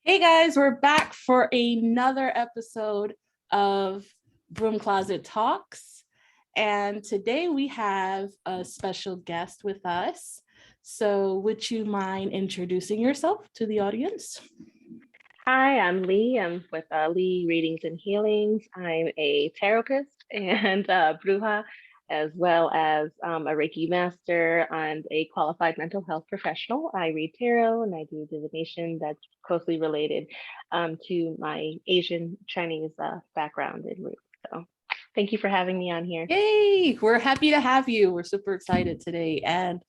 Hey guys, we're back for another episode of Broom Closet Talks. And today we have a special guest with us. So would you mind introducing yourself to the audience? Hi, I'm Lee. I'm with Lee Readings and Healings. I'm a tarot-pist and Bruja, as well as a Reiki master and a qualified mental health professional. I read tarot and I do divination that's closely related to my Asian Chinese background and roots. So thank you for having me on here. Yay, we're happy to have you. We're super excited today. And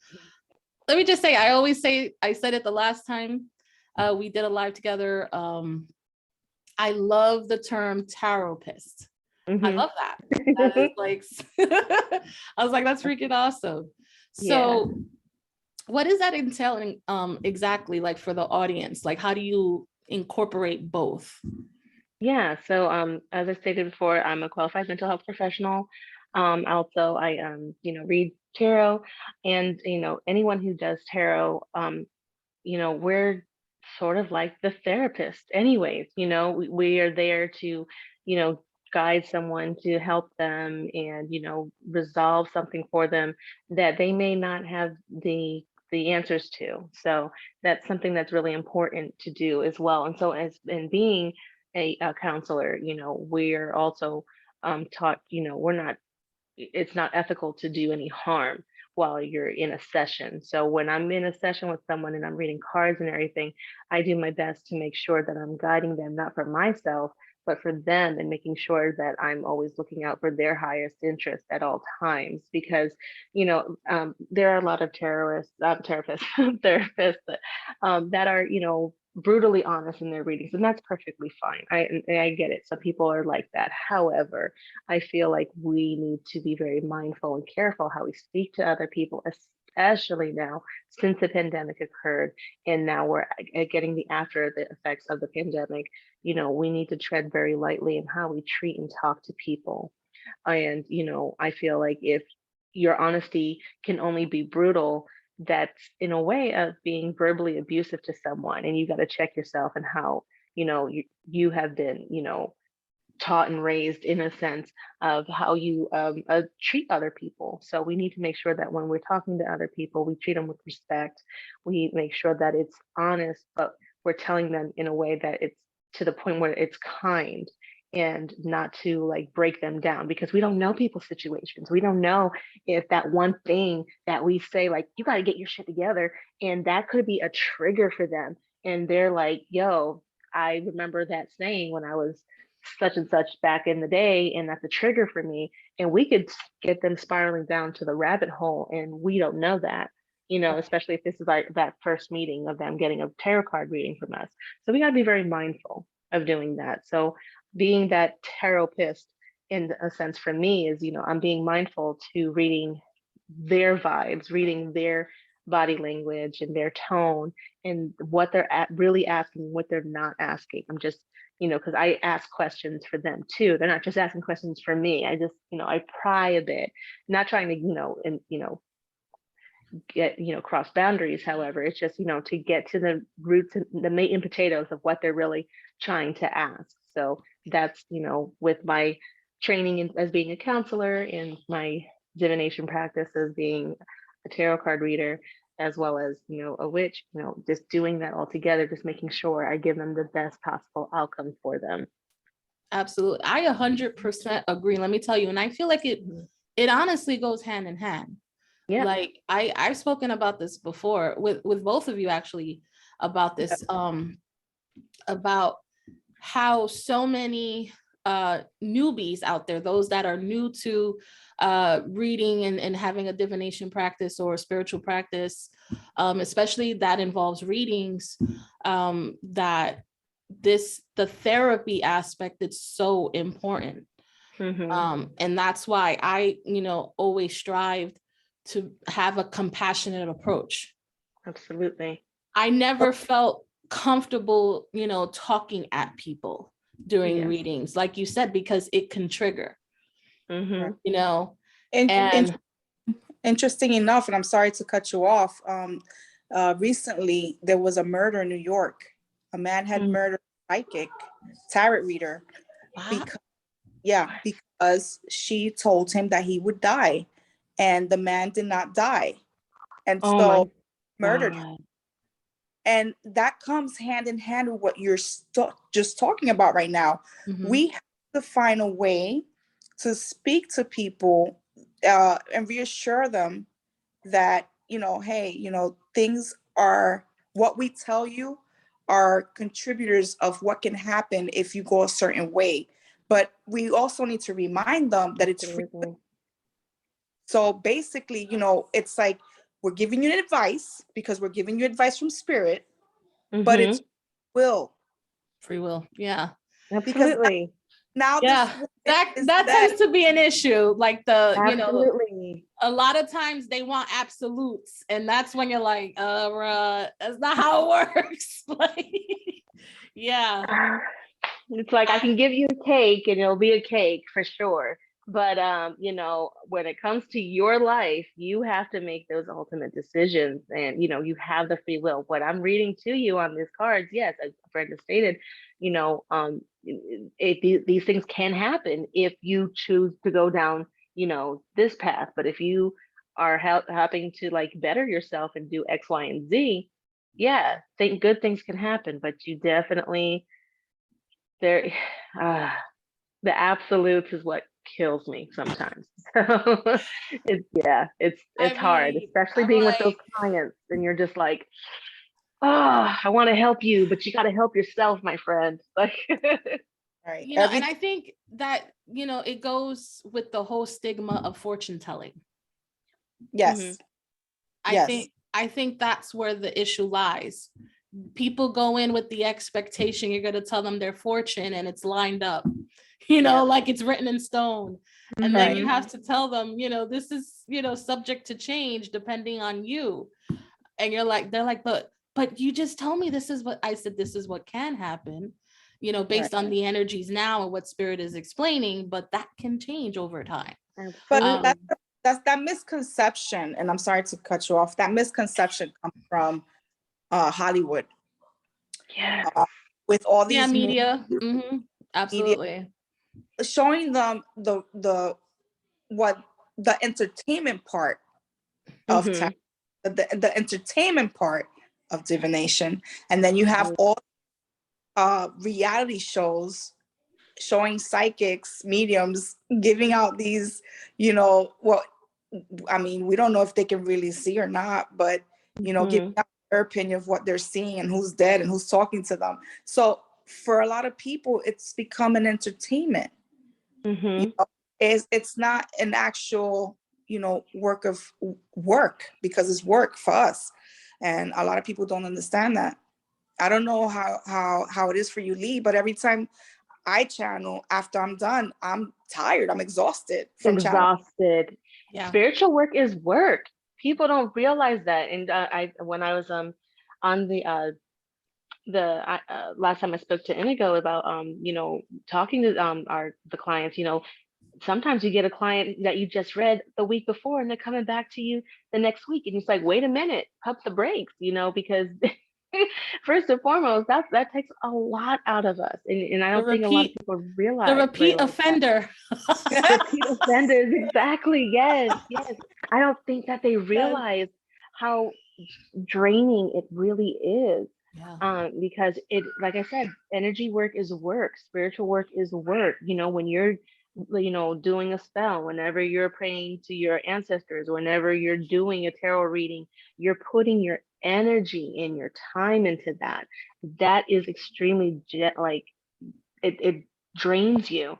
let me just say, I said it the last time we did a live together. I love the term tarot-pist. I love that. That is like, I was like, that's freaking awesome. So what is that entailing exactly, like, for the audience? Like, how do you incorporate both? Yeah, so as I stated before, I'm a qualified mental health professional. Also, I read tarot, and anyone who does tarot, we're sort of like the therapist anyways. We are there to guide someone, to help them, and resolve something for them that they may not have the answers to. So that's something that's really important to do as well. And so as in being a counselor, we're also taught, we're not, it's not ethical to do any harm while you're in a session. So when I'm in a session with someone and I'm reading cards and everything, I do my best to make sure that I'm guiding them, not for myself, but for them, and making sure that I'm always looking out for their highest interest at all times. Because, there are a lot of therapists that are, brutally honest in their readings, and that's perfectly fine. I get it. Some people are like that. However, I feel like we need to be very mindful and careful how we speak to other people, especially now since the pandemic occurred, and now we're getting the after the effects of the pandemic. We need to tread very lightly in how we treat and talk to people. And I feel like if your honesty can only be brutal, that's in a way of being verbally abusive to someone, and you got to check yourself and how you have been taught and raised in a sense of how you treat other people. So we need to make sure that when we're talking to other people, we treat them with respect. We make sure that it's honest, but we're telling them in a way that it's to the point where it's kind, and not to like break them down, because we don't know people's situations. We don't know if that one thing that we say, like, you got to get your shit together, and that could be a trigger for them. And they're like, yo, I remember that saying when I was such and such back in the day, and that's a trigger for me. And we could get them spiraling down to the rabbit hole, and we don't know that, especially if this is like that first meeting of them getting a tarot card reading from us. So we got to be very mindful of doing that. So being that tarot-pist, in a sense, for me is, I'm being mindful to reading their vibes, reading their body language and their tone, and what they're really asking, what they're not asking. I'm just, because I ask questions for them too. They're not just asking questions for me. I just, I pry a bit, not trying to, get, cross boundaries. However, it's just, to get to the roots and the meat and potatoes of what they're really trying to ask. So that's, with my training as being a counselor, and my divination practice as being a tarot card reader, as well as, a witch, just doing that all together, just making sure I give them the best possible outcome for them. Absolutely. I 100% agree. Let me tell you. And I feel like it honestly goes hand in hand. Yeah. Like I've spoken about this before with both of you, actually, about this, about how so many newbies out there, those that are new to reading and having a divination practice or a spiritual practice, especially that involves readings, that the therapy aspect is so important. And that's why I, always strived to have a compassionate approach. Absolutely. I never felt comfortable, talking at people during readings, like you said, because it can trigger, and interesting enough, and I'm sorry to cut you off, recently there was a murder in New York, A man had murdered a psychic tarot reader because she told him that he would die, and the man did not die, and so murdered him. And that comes hand in hand with what you're just talking about right now. We have to find a way to speak to people and reassure them that, hey, things are, what we tell you are contributors of what can happen if you go a certain way. But we also need to remind them that it's free. So basically, it's like we're giving you advice because we're giving you advice from spirit, but it's free will. Yeah, absolutely. Because now that tends to be an issue. Like absolutely. A lot of times they want absolutes, and that's when you're like, that's not how it works. Like, yeah. It's like, I can give you a cake and it'll be a cake for sure. But, when it comes to your life, you have to make those ultimate decisions, and, you have the free will. What I'm reading to you on these cards, yes, as Brenda stated, these things can happen if you choose to go down, this path. But if you are helping to like better yourself and do X, Y, and Z, yeah, good things can happen. But you definitely, the absolutes is what kills me sometimes. So it's hard, especially being with those clients, and you're just like, I want to help you, but you got to help yourself, my friend. Like, right. And I think that, it goes with the whole stigma of fortune telling. Yes. I think that's where the issue lies. People go in with the expectation you're going to tell them their fortune and it's lined up, like it's written in stone. And then you have to tell them, this is, subject to change depending on you. And they're like, but you just told me this is what I said, this is what can happen, based on the energies now and what spirit is explaining, but that can change over time. But that's that misconception, and I'm sorry to cut you off, that misconception comes from Hollywood. Yeah. With all these media. Absolutely. Media, showing them the entertainment part of the entertainment part of divination, and then you have all reality shows showing psychics, mediums giving out these, I mean, we don't know if they can really see or not, but giving out their opinion of what they're seeing and who's dead and who's talking to them. So for a lot of people, it's become an entertainment. It's not an actual, work because it's work for us, and a lot of people don't understand that. I don't know how it is for you, Lee, but every time I channel, after I'm done, I'm tired. I'm exhausted from exhausted. Yeah. Spiritual work is work. People don't realize that. And when I was on the last time I spoke to Indigo about talking to the clients, sometimes you get a client that you just read the week before and they're coming back to you the next week, and it's like, wait a minute, pump the brakes, because first and foremost, that takes a lot out of us, and I don't think a lot of people realize the repeat offender. Repeat offenders, exactly. Yes. I don't think that they realize how draining it really is. Because it, like I said, energy work is work, spiritual work is work. When you're doing a spell, whenever you're praying to your ancestors, whenever you're doing a tarot reading, you're putting your energy and your time into that. That is extremely it drains you.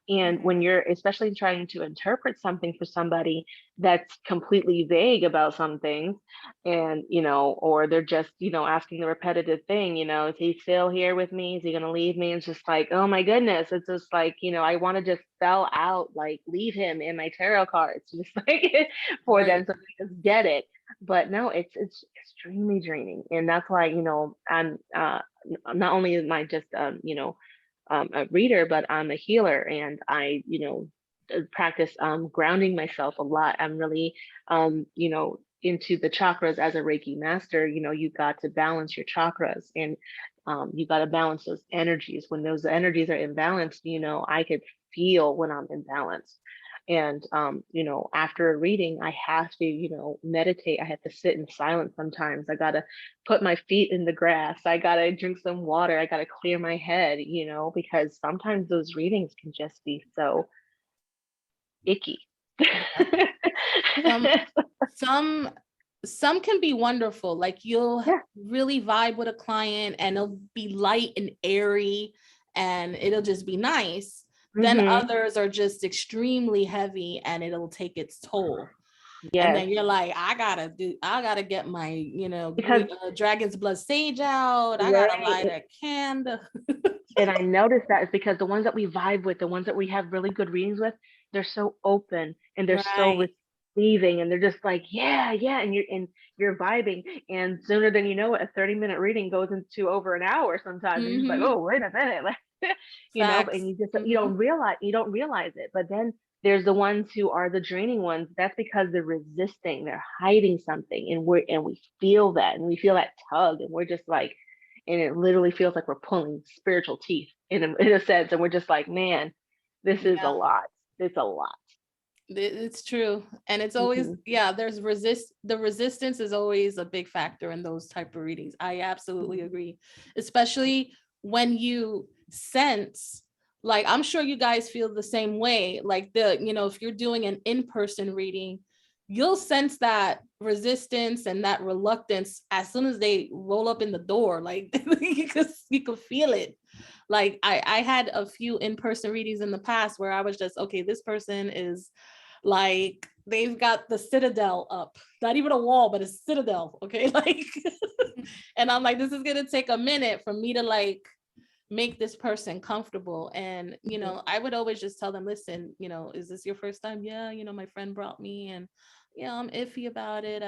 And when you're especially trying to interpret something for somebody that's completely vague about something, and or they're just asking the repetitive thing, is he still here with me, is he going to leave me? It's just like, oh my goodness, it's just like, I want to just spell out like leave him in my tarot cards, just like for them so they just get it. But no, it's extremely draining. And that's why I'm not only am I just a reader, but I'm a healer, and I practice grounding myself a lot. I'm really into the chakras as a Reiki master, you know, you got to balance your chakras, and you got to balance those energies. When those energies are imbalanced, you know, I could feel when I'm imbalanced. And, you know, after a reading, I have to, you know, meditate. I have to sit in silence sometimes. I got to put my feet in the grass. I got to drink some water. I got to clear my head, you know, because sometimes those readings can just be so icky. Some can be wonderful. Like you'll really vibe with a client and it'll be light and airy and it'll just be nice. Then others are just extremely heavy and it'll take its toll. And then you're like, I gotta get my, you know, dragon's blood sage out. I gotta light a candle. And I noticed that is because the ones that we vibe with, the ones that we have really good readings with, they're so open and they're so receiving, and they're just like, yeah, and you're vibing. And sooner than you know it, a 30-minute reading goes into over an hour sometimes. And you're like, oh, wait a minute. You know, and you just you don't realize it. But then there's the ones who are the draining ones. That's because they're resisting, they're hiding something, and we feel that, and we feel that tug, and we're just like, and it literally feels like we're pulling spiritual teeth in a sense, and we're just like, man, this is a lot. It's a lot. It's true. And it's always there's the resistance is always a big factor in those type of readings. I absolutely agree, especially when you sense, like, I'm sure you guys feel the same way, like you know, if you're doing an in-person reading, you'll sense that resistance and that reluctance as soon as they roll up in the door. Like you could feel it. Like I had a few in-person readings in the past where I was just, okay, this person is like, they've got the citadel up, not even a wall, but a citadel. Okay. Like, and I'm like, this is going to take a minute for me to like make this person comfortable. And, you know, I would always just tell them, listen, you know, is this your first time? Yeah. You know, my friend brought me and yeah, I'm iffy about it.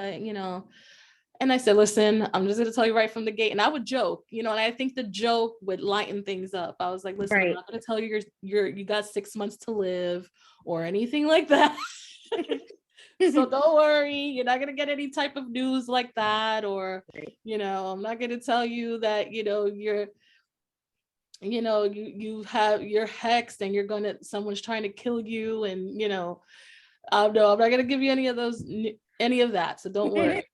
And I said, listen, I'm just going to tell you right from the gate. And I would joke, you know, and I think the joke would lighten things up. I was like, listen, I'm not going to tell you you got 6 months to live or anything like that. So don't worry, you're not going to get any type of news like that. Or, you know, I'm not going to tell you that, you know, you're hexed and someone's trying to kill you. And, you know, no, I'm not going to give you any of that. So don't worry.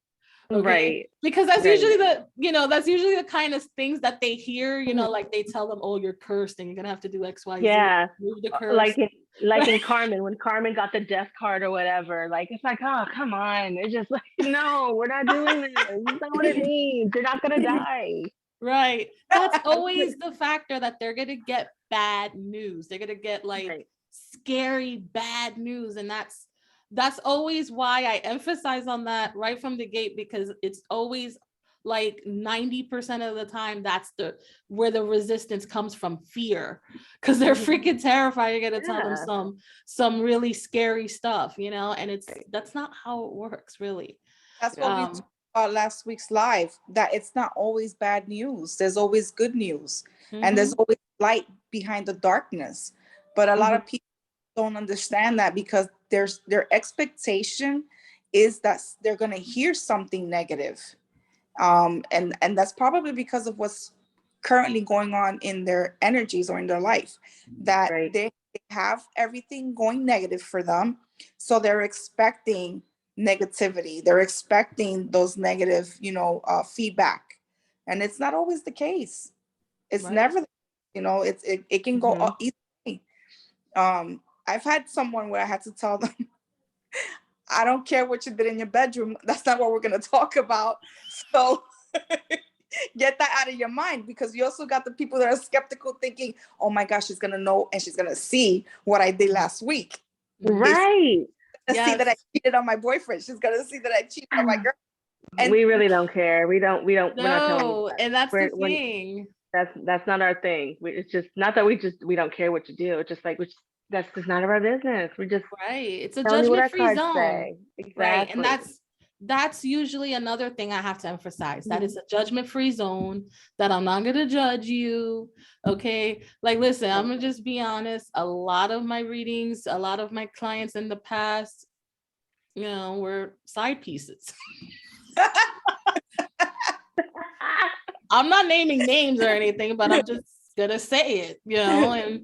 Okay. Because that's usually the kind of things that they hear, you know, like they tell them, oh, you're cursed and you're gonna have to do X, Y, Z. Move the curse. Like in Carmen, when Carmen got the death card or whatever, like, it's like, oh, come on. It's just like, no, we're not doing this. That's not what it means. You're not gonna die. Right. That's always the factor, that they're gonna get bad news. They're gonna get like scary bad news. And that's always why I emphasize on that right from the gate, because it's always like 90% of the time that's where the resistance comes from, fear, because they're freaking terrified you're gonna tell them some really scary stuff, you know. And that's not how it works, really. That's what we talked about last week's live, that it's not always bad news. There's always good news, and there's always light behind the darkness. But a lot of people don't understand that, because their expectation is that they're going to hear something negative, and that's probably because of what's currently going on in their energies or in their life, that they have everything going negative for them, so they're expecting negativity, they're expecting those negative, you know, feedback, and it's not always the case. It's never, you know, it can go easily. I've had someone where I had to tell them, I don't care what you did in your bedroom. That's not what we're going to talk about. So get that out of your mind, because you also got the people that are skeptical thinking, oh my gosh, she's going to know and she's going to see what I did last week. Right. See that I cheated on my boyfriend. She's going to see that I cheated on my girl. And we really don't care. We're not telling you that. And that's the thing. That's not our thing. It's just not that we don't care what you do. It's just like, that's just none of our business. We're just it's a judgment-free zone. Exactly. Right. And that's usually another thing I have to emphasize, that it's a judgment-free zone, that I'm not going to judge you. Okay. Like, listen, I'm going to just be honest. A lot of my readings, a lot of my clients in the past, you know, we're side pieces. I'm not naming names or anything, but I'm just gonna say it, you know, and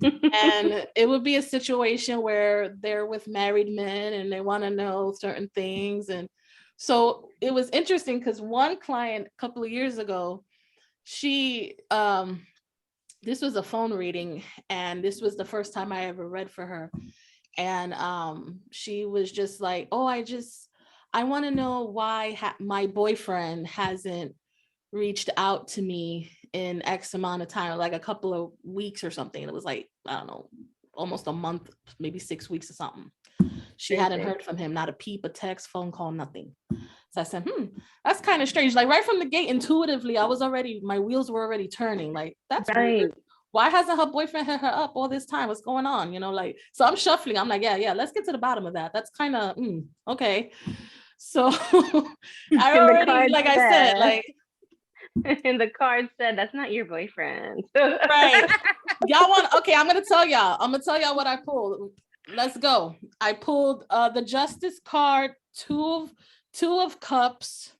and it would be a situation where they're with married men and they want to know certain things. And so it was interesting because one client a couple of years ago, she this was a phone reading, and this was the first time I ever read for her. And she was just like, oh, I want to know why my boyfriend hasn't reached out to me in X amount of time, like a couple of weeks or something. It was like, I don't know, almost a month, maybe 6 weeks or something. She hadn't heard from him, not a peep, a text, phone call, nothing. So I said, that's kind of strange. Like right from the gate, intuitively, my wheels were already turning. Like, that's weird. Why hasn't her boyfriend hit her up all this time? What's going on? You know, like, so I'm shuffling. I'm like, yeah, let's get to the bottom of that. That's kind of, okay. So I already, like I said, like, and the card said, that's not your boyfriend. Right. Y'all want, okay, I'm going to tell y'all what I pulled. Let's go. I pulled the Justice card, two of Cups.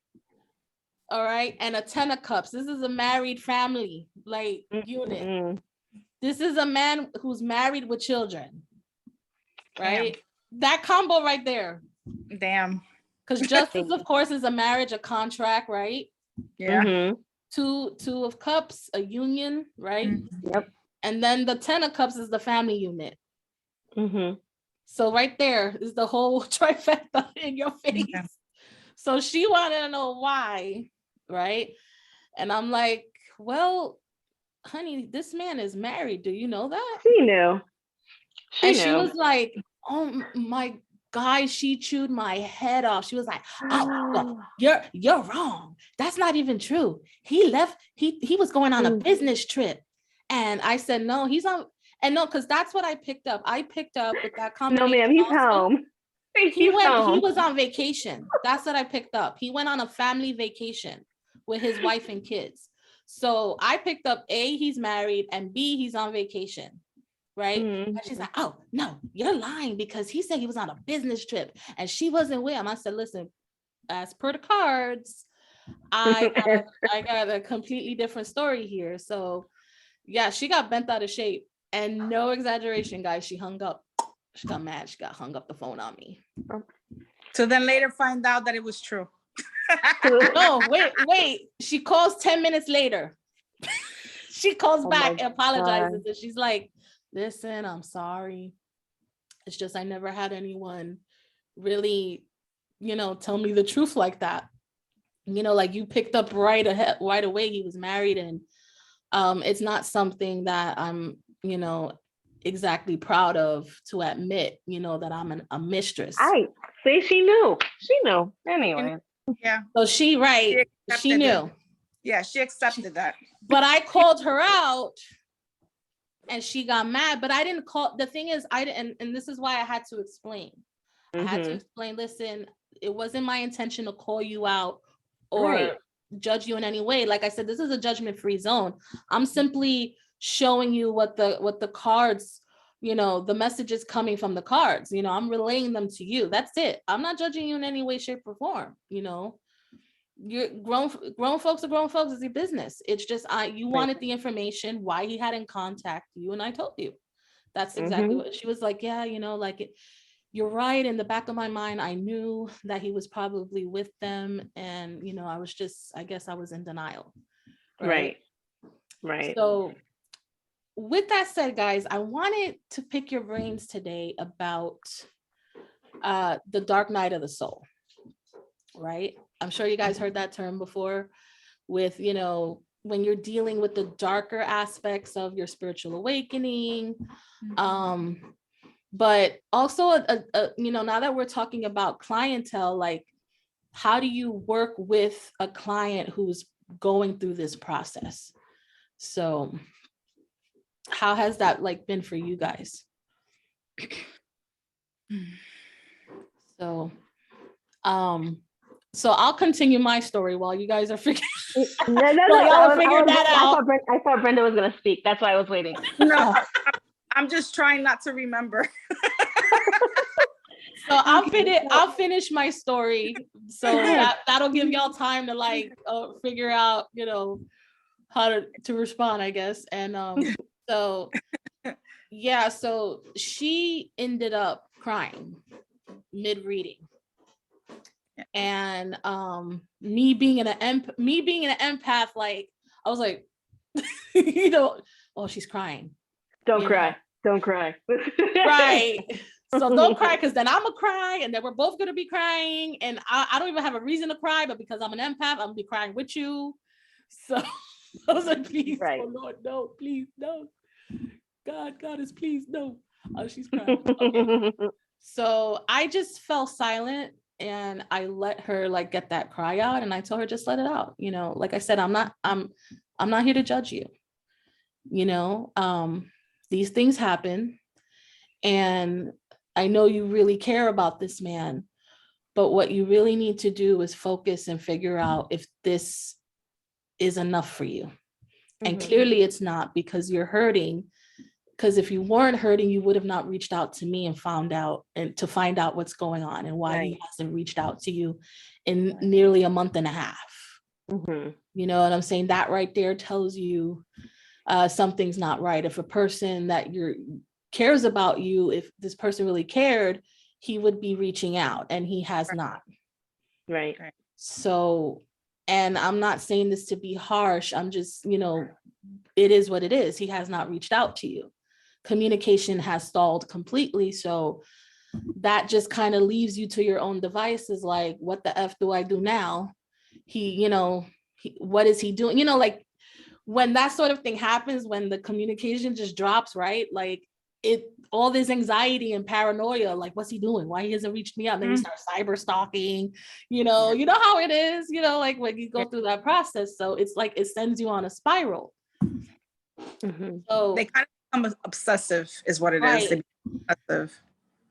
All right. And a 10 of Cups. This is a married family, like unit. This is a man who's married with children. Right. Damn. That combo right there. Damn. Because Justice, of course, is a marriage, a contract, right? Yeah. Two of Cups, a union, right? Yep. And then the 10 of Cups is the family unit. So right there is the whole trifecta in your face. Yeah. So she wanted to know why, right? And I'm like, well, honey, this man is married. Do you know that? She knew. She was like, oh my God, she chewed my head off. She was like, oh, you're wrong. That's not even true. He left, he was going on a business trip. And I said, no, he's on, and no, because that's what I picked up. I picked up with that combination. No, ma'am, he's home. He was on vacation. That's what I picked up. He went on a family vacation with his wife and kids. So I picked up A, he's married, and B, he's on vacation. Right. And she's like, oh, no, you're lying because he said he was on a business trip and she wasn't with him. I said, listen, as per the cards, I got a completely different story here. So yeah, she got bent out of shape, and no exaggeration, guys. She hung up. She got mad. She got hung up the phone on me. So then later find out that it was true. No, wait. She calls 10 minutes later. She calls back and apologizes. And she's like, listen, I'm sorry. It's just I never had anyone really, tell me the truth like that. Like you picked up right away he was married, and it's not something that I'm, exactly proud of to admit, that I'm a mistress. I see, she knew anyway. Yeah. So she knew. Yeah, she accepted that. But I called her out. And she got mad, but I didn't call. The thing is, and this is why I had to explain. I had to explain, listen, it wasn't my intention to call you out or judge you in any way. Like I said, this is a judgment-free zone. I'm simply showing you what the cards, the messages coming from the cards, I'm relaying them to you. That's it. I'm not judging you in any way, shape, or form, You're grown folks are grown folks. It's your business. It's just you wanted the information why he hadn't contacted you, and I told you. That's exactly what she was like. Yeah, like it. You're right. In the back of my mind, I knew that he was probably with them, and I guess I was in denial. Right. So, with that said, guys, I wanted to pick your brains today about the dark night of the soul. Right. I'm sure you guys heard that term before with, when you're dealing with the darker aspects of your spiritual awakening. But also, now that we're talking about clientele, like, how do you work with a client who's going through this process? So how has that been for you guys? So I'll continue my story while you guys are figuring. I thought Brenda was gonna speak. That's why I was waiting. No, I'm just trying not to remember. I'll finish my story. So that'll give y'all time to like figure out, you know, how to respond, I guess. And so yeah, so she ended up crying mid-reading. And me being an empath, like I was like, you know, oh, she's crying. Don't cry. Don't cry. Right. So don't cry, because then I'm gonna cry, and then we're both gonna be crying, and I don't even have a reason to cry, but because I'm an empath, I'm gonna be crying with you. So I was like, please, oh Lord, no, please, no. God is please, no. Oh, she's crying. Okay. So I just fell silent, and I let her like get that cry out, and I told her, just let it out. You know, like I said, I'm not here to judge you. You know, these things happen, and I know you really care about this man, but what you really need to do is focus and figure out if this is enough for you. And clearly it's not, because you're hurting. Because if you weren't hurting, you would have not reached out to me and find out what's going on, and why he hasn't reached out to you in nearly a month and a half. You know what I'm saying? That right there tells you something's not right. If a person that cares about you, if this person really cared, he would be reaching out, and he has not. Right. So, and I'm not saying this to be harsh. I'm just, you know, it is what it is. He has not reached out to you. Communication has stalled completely. So that just kind of leaves you to your own devices. Like, what the F do I do now? What is he doing? You know, like when that sort of thing happens, when the communication just drops, right? Like all this anxiety and paranoia, like, what's he doing? Why he hasn't reached me out? Then you start cyber stalking, you know how it is, you know, like when you go through that process. So it's like, it sends you on a spiral. So they kind of become obsessive is what it is. They become obsessive.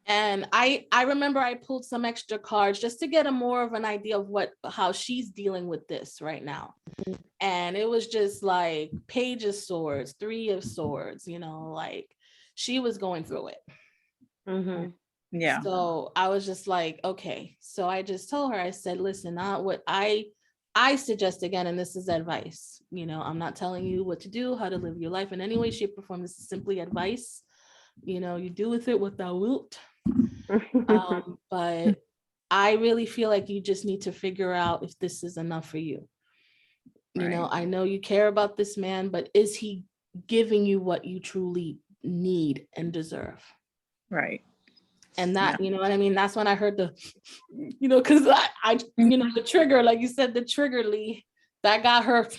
And I remember I pulled some extra cards just to get a more of an idea of how she's dealing with this right now. And it was just like Page of Swords, Three of Swords, you know, like she was going through it. Yeah. So I was just like, okay. So I just told her, I said, listen, what I suggest, again, and this is advice, you know, I'm not telling you what to do, how to live your life in any way, shape, or form. This is simply advice. You know, you do with it what thou wilt. But I really feel like you just need to figure out if this is enough for you. You know, I know you care about this man, but is he giving you what you truly need and deserve? Right. And that, you know what I mean? That's when I heard you know, because I you know, the trigger, like you said, the trigger, Lee, that got her.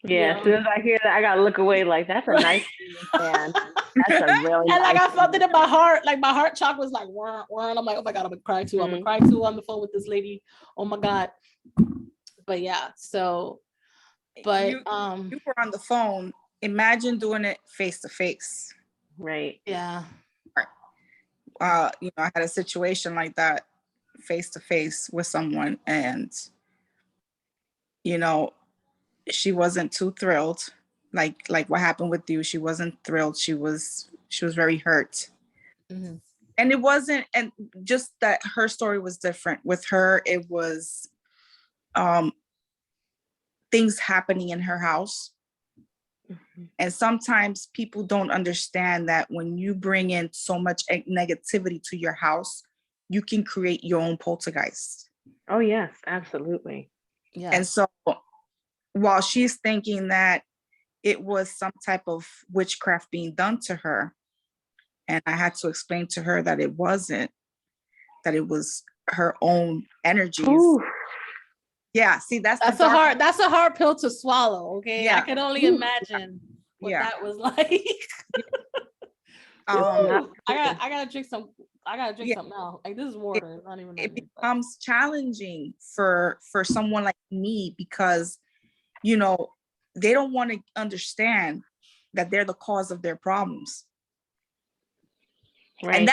Yeah, as soon as I hear that, I gotta look away. Like, that's a nice fan. That's a really and like nice I felt it in my heart. Like my heart chakra was like, wah, wah. I'm like, oh my God, I'm gonna cry too. I'm gonna cry too on the phone with this lady. Oh my God. But yeah, so, but you were on the phone. Imagine doing it face to face. Right. Yeah. You know, I had a situation like that face to face with someone, and you know, she wasn't too thrilled. Like what happened with you, she wasn't thrilled. She was very hurt. And it wasn't, and just that her story was different. With her, it was things happening in her house. And sometimes people don't understand that when you bring in so much negativity to your house, you can create your own poltergeist. Oh, yes, absolutely. Yeah. And so while she's thinking that it was some type of witchcraft being done to her, and I had to explain to her that it wasn't, that it was her own energies. Ooh. Yeah, see, that's a hard pill to swallow. Okay. Yeah. I can only imagine what that was like. I gotta drink some. I gotta drink something now. Like, this is water. It's not even. It becomes challenging for someone like me, because, you know, they don't want to understand that they're the cause of their problems. Right. And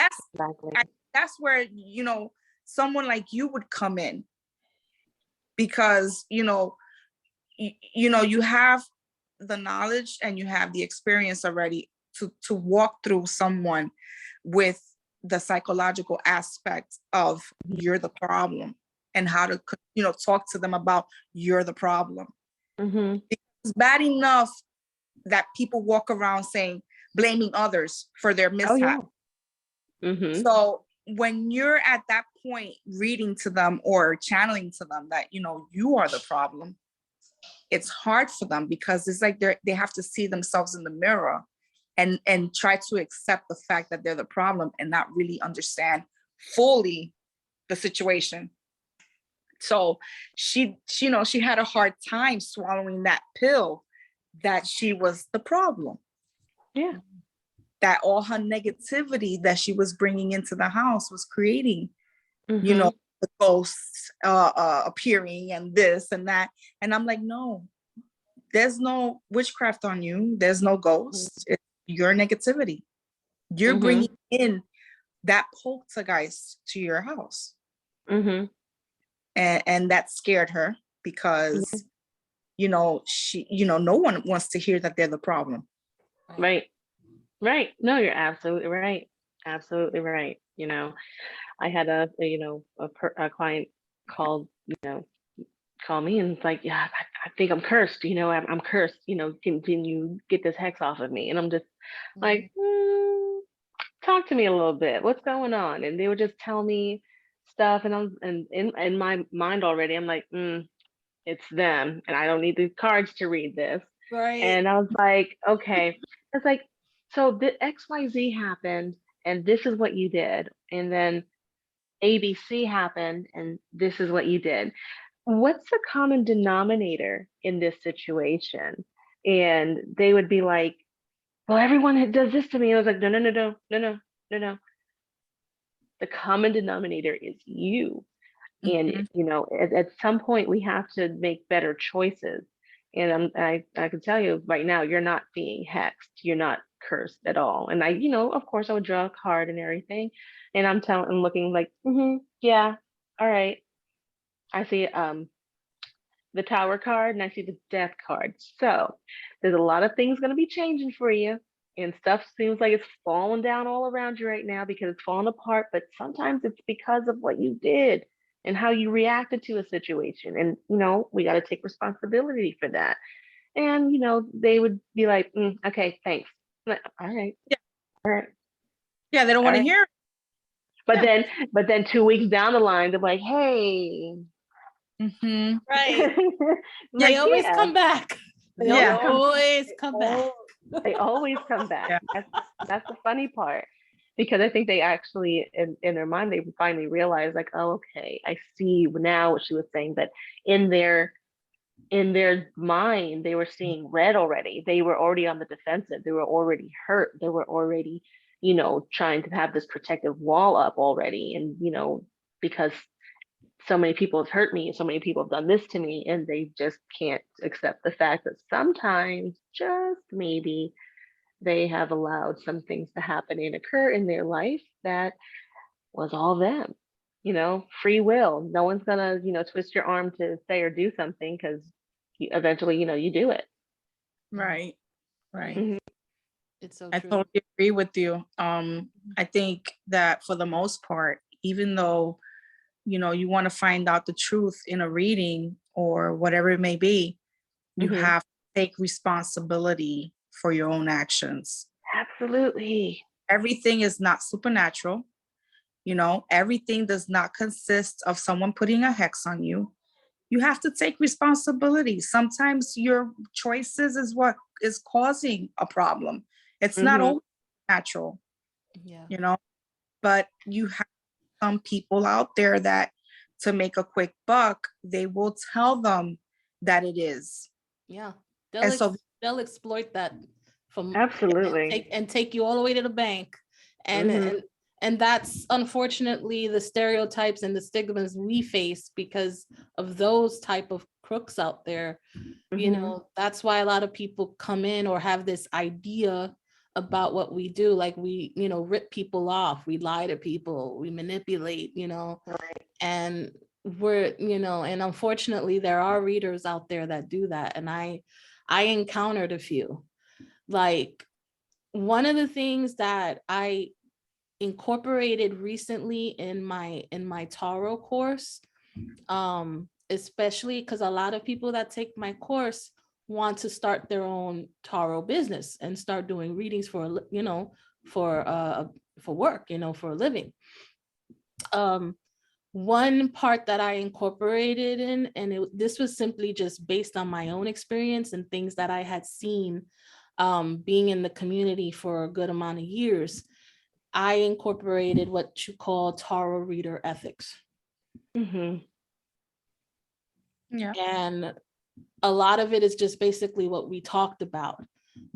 that's where, you know, someone like you would come in, because, you know, you have the knowledge and you have the experience already to walk through someone with the psychological aspect of you're the problem, and how to, you know, talk to them about you're the problem. It's bad enough that people walk around saying, blaming others for their mishap. So when you're at that point reading to them or channeling to them that, you know, you are the problem, it's hard for them, because it's like they have to see themselves in the mirror and try to accept the fact that they're the problem and not really understand fully the situation. So she you know, she had a hard time swallowing that pill that she was the problem. Yeah. That all her negativity that she was bringing into the house was creating, you know, the ghosts appearing and this and that. And I'm like, no, there's no witchcraft on you. There's no ghosts. It's your negativity. You're bringing in that poltergeist to your house. And that scared her, because, you know, no one wants to hear that they're the problem. Right. No, you're absolutely right. Absolutely right. You know, I had a client call me and it's like, yeah, I think I'm cursed. You know, I'm cursed. You know, can you get this hex off of me? And I'm just like, talk to me a little bit. What's going on? And they would just tell me stuff, and in my mind already, I'm like, it's them, and I don't need the cards to read this. Right. And I was like, okay. It's like, so the XYZ happened, and this is what you did, and then ABC happened, and this is what you did. What's the common denominator in this situation? And they would be like, well, everyone does this to me. I was like, no. The common denominator is you. And, you know, at some point we have to make better choices. And I can tell you right now, you're not being hexed. You're not cursed at all. And I, you know, of course I would draw a card and everything. And I'm looking like, yeah, all right. I see the Tower card and I see the Death card. So there's a lot of things going to be changing for you. And stuff seems like it's falling down all around you right now because it's falling apart. But sometimes it's because of what you did and how you reacted to a situation. And, you know, we got to take responsibility for that. And, you know, they would be like, okay, thanks. Like, all right. Yeah. All right. Yeah, they don't want to hear it. But then 2 weeks down the line, they're like, hey. Right. Like, they always come back. They always come back. They always come back. That's the funny part, because I think they actually, in their mind, they finally realize, like, oh, okay, I see now what she was saying. But in their mind, they were seeing red already. They were already on the defensive. They were already hurt. They were already, you know, trying to have this protective wall up already. And, you know, because so many people have hurt me, so many people have done this to me, and they just can't accept the fact that sometimes, just maybe, they have allowed some things to happen and occur in their life that was all them. You know, free will. No one's gonna, you know, twist your arm to say or do something, because eventually, you know, you do it. Right. It's so I true. totally agree with you. I think that for the most part, even though, you know, you want to find out the truth in a reading or whatever it may be, you have to take responsibility for your own actions. Absolutely. Everything is not supernatural. You know, everything does not consist of someone putting a hex on you. You have to take responsibility. Sometimes your choices is what is causing a problem. It's not always natural, you know, but you have some people out there that, to make a quick buck, they will tell them that it is. Yeah, they'll exploit that from absolutely and take you all the way to the bank, and that's unfortunately the stereotypes and the stigmas we face because of those type of crooks out there. You know, that's why a lot of people come in or have this idea about what we do, like we, you know, rip people off, we lie to people, we manipulate, you know, and we're, you know, and unfortunately there are readers out there that do that, and I encountered a few. Like, one of the things that I incorporated recently in my tarot course, especially because a lot of people that take my course want to start their own tarot business and start doing readings for, you know, for work, you know, for a living. One part that I incorporated in, and this was simply just based on my own experience and things that I had seen being in the community for a good amount of years, I incorporated what you call tarot reader ethics. Mm-hmm. Yeah. And a lot of it is just basically what we talked about,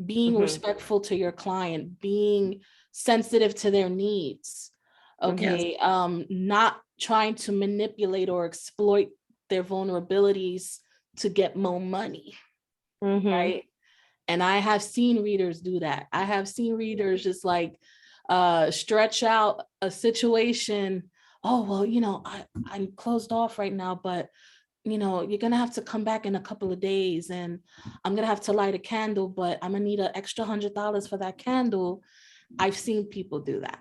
being respectful to your client, being sensitive to their needs. Okay. Not trying to manipulate or exploit their vulnerabilities to get more money. Right. And I have seen readers do that. I have seen readers just like stretch out a situation. Oh, well, you know, I'm closed off right now, but you know, you're gonna have to come back in a couple of days and I'm gonna have to light a candle, but I'm gonna need an extra $100 for that candle. I've seen people do that.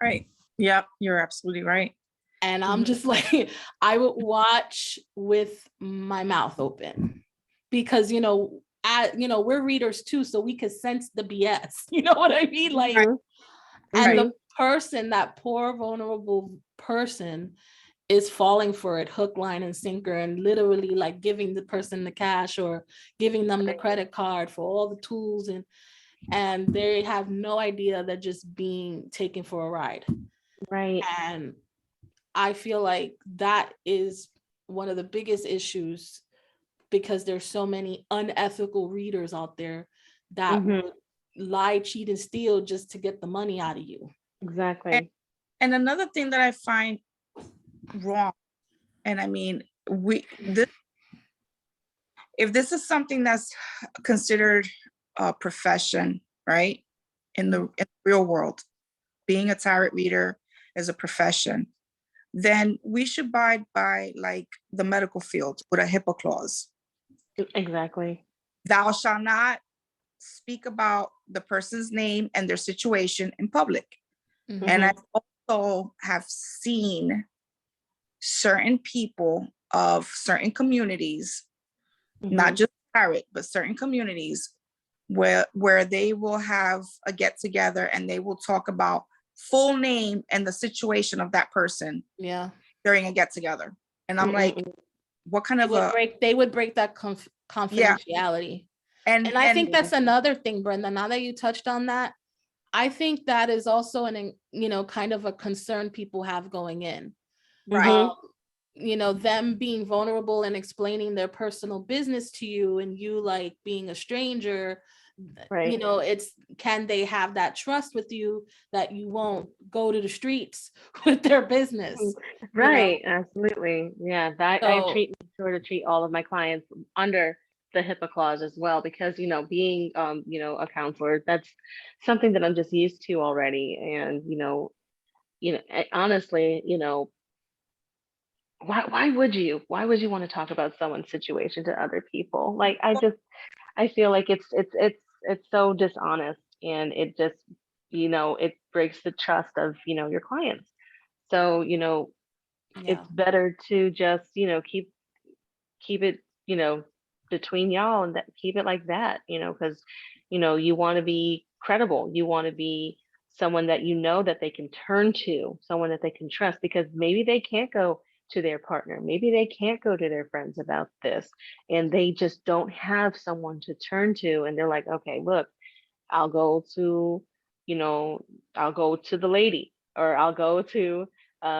Right. Yep, you're absolutely right. And I'm just like, I would watch with my mouth open because, you know, we're readers too, so we can sense the BS. You know what I mean? Like, and the person, that poor, vulnerable person, is falling for it hook, line, and sinker, and literally like giving the person the cash or giving them the credit card for all the tools, and they have no idea they're just being taken for a ride. Right. And I feel like that is one of the biggest issues, because there's so many unethical readers out there that would lie, cheat, and steal just to get the money out of you. Exactly. And another thing that I find wrong, and I mean, if this is something that's considered a profession, right, in the real world, being a tarot reader is a profession, then we should abide by like the medical field with a HIPAA clause. Exactly. Thou shalt not speak about the person's name and their situation in public. And I also have seen certain people of certain communities, not just tarot, but certain communities where they will have a get together and they will talk about full name and the situation of that person during a get together. And I'm like, what kind they would break that confidentiality. And I think that's another thing, Brenda, now that you touched on that, I think that is also an, you know, kind of a concern people have going in. Right. You know, them being vulnerable and explaining their personal business to you, and you like being a stranger, you know, can they have that trust with you that you won't go to the streets with their business? Right. You know? Absolutely. Yeah. That I sure to treat all of my clients under the HIPAA clause as well, because, you know, being, you know, a counselor, that's something that I'm just used to already. And, you know, honestly, you know, why would you want to talk about someone's situation to other people? Like, I feel like it's so dishonest, and it just, you know, it breaks the trust of, you know, your clients. So, you know, it's better to just, you know, keep it, you know, between y'all, and keep it like that, you know, because, you know, you want to be credible. You want to be someone that, you know, that they can turn to, someone that they can trust, because maybe they can't go to their partner. Maybe they can't go to their friends about this, and they just don't have someone to turn to. And they're like, okay, look, I'll go to, you know, I'll go to the lady, or I'll go to,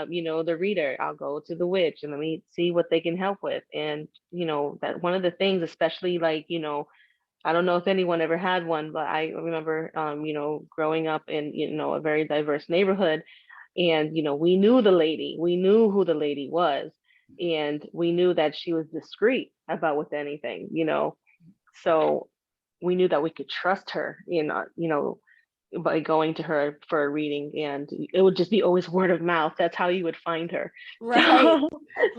you know, the reader, I'll go to the witch, and let me see what they can help with. And, you know, that one of the things, especially like, you know, I don't know if anyone ever had one, but I remember, you know, growing up in, you know, a very diverse neighborhood. And, you know, we knew who the lady was, and we knew that she was discreet about with anything, you know, so we knew that we could trust her, you know, by going to her for a reading, and it would just be always word of mouth. That's how you would find her. Right.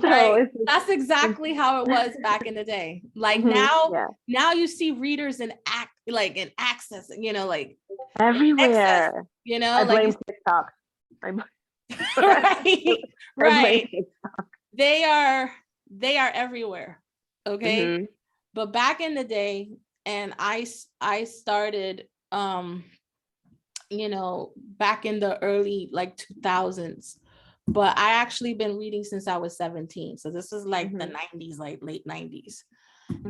So that's exactly how it was back in the day. Like now you see readers in access, you know, like everywhere. Access, you know, I blame like TikTok. Right, right. They are everywhere. Okay. Mm-hmm. But back in the day, and I started, back in the early like 2000s, but I actually been reading since I was 17. So this is like the 90s, like late 90s.